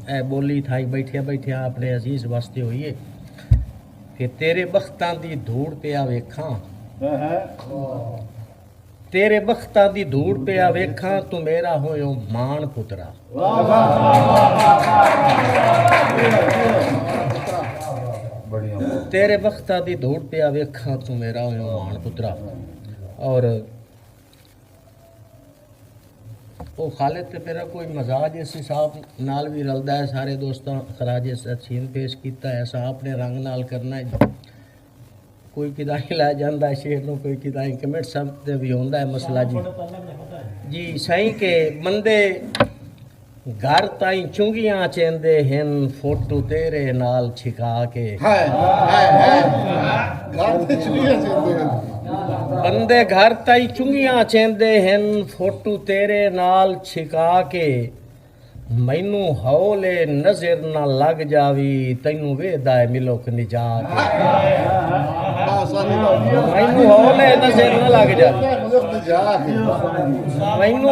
ए बोली थाई बैठिया बैठिया अपने अजीज वास्ते हुई है कि तेरे बख्तां दी धूड़ पे आ वेखां तेरे बख्तां दी धूड़ पे आ वेखां तू मेरा होयो मान पुत्रा। तेरे बख्तां दी धूड़ पे आ वेखां तू मेरा होयो मान पुत्रा। और वो खालिद ते मेरा कोई मजाज इस हिसाब नाल भी रलदा है। सारे दोस्तों खराजे सचीन पेश किया है। ऐसा अपने रंग नाल करना है। कोई किदाई लै जाता है शेर नूं, कोई किदाई कमेंट सब ते भी होंदा है मसला जी सही के बंदे घर ताई चुंगियां चेंदे हिन फोटो तेरे नाल छिका के। बंदे घर ताई चुंगियां चेंदे हिन फोटो तेरे नाल छिका के। मैनू हौले नजर ना लग जावी तैनू वेदा है मिलोक निजा के। मैनू हौले नजर ना लग जावी मैनू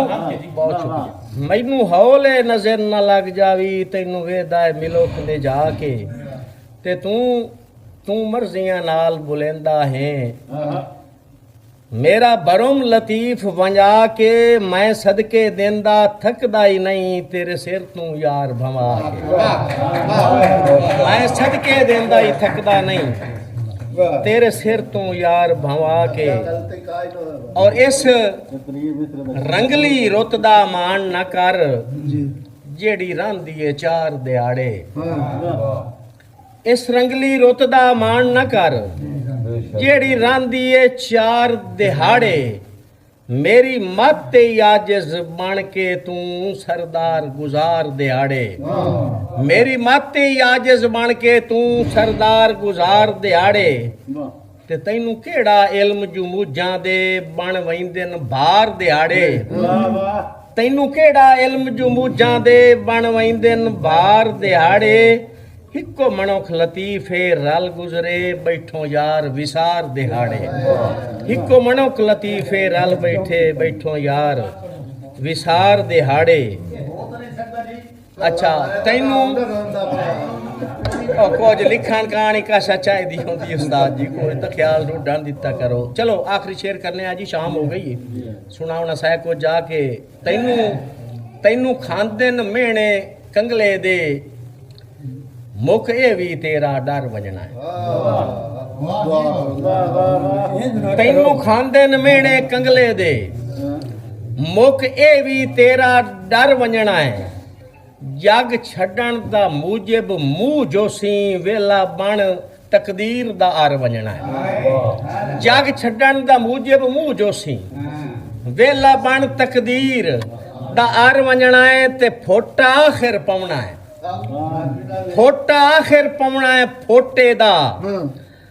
बहुत शुक्रिया। मैनू हौले नजर ना लग जावी तैनू वेदा है मिलोक निजा के। ते तू मर्जियां नाल बुलेंदा है मेरा बरुम लतीफ वंजा के। मैं सदके देंदा थकदा ही नहीं तेरे सिर तू यार भवा के। मैं सदके देंदा ही थकदा नहीं तेरे सिर तू यार भवा के। और इस रंगली रुत दा मान न कर जेड़ी रंदी है चार दिहाड़े। इस रंगली रुत दा मान न कर जेड़ी रांदी है चार दिहाड़े। मेरी मत आजिज़ बन के तू सरदार गुजार दिहाड़े। मेरी मत आजिज़ बन के तू सरदार गुजार दिहाड़े। ते तैनू केड़ा इल्म जुमूजां दे बन वैंदन बार दिहाड़े। तैनू केड़ा इल्म जुमूजां दे बन वैंदन बार दिहाड़े। हिको मनुख लतीफे रल गुजरे बैठो यार विसार दिहाड़े। हिको मनुख लतीफे रल बैठो यार विसार दिहाड़े। अच्छा तैनू कुछ लिखण कहानी का सच्चाई दी होंदी उस्ताद जी कोई तो ख्याल ढूंढन दिता करो। चलो आखिरी शेर करने आज ही शाम हो गई सुनाओ ना सह को जाके। तैनू खांदे न मेहने कंगले दे मुख ए भी तेरा डर वजना है। तैनू खांदे न मेहने कंगले दे मुख ए भी तेरा डर वजना है। जग छड़न दा मूजिब मुंह जोसी वेला बन तकदीर दा आर वजना है। जग छड़न दा मूजिब मुंह जोसी वेला बन तकदीर दा आर वजना है। ते फोटा आखिर पवना है। फोटा आखिर पवना है फोटे दा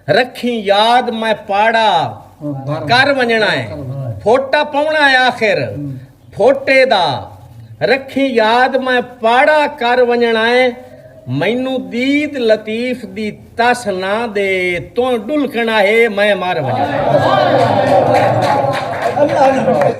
रखी याद मैं पाड़ा कर वंजना है। फोटा पवना है आखिर फोटे दा रखी याद मैं पाड़ा कर वंजना है। मैनू दीद लतीफ दी तस ना दे तो डुलकना है मैं मार वंजना।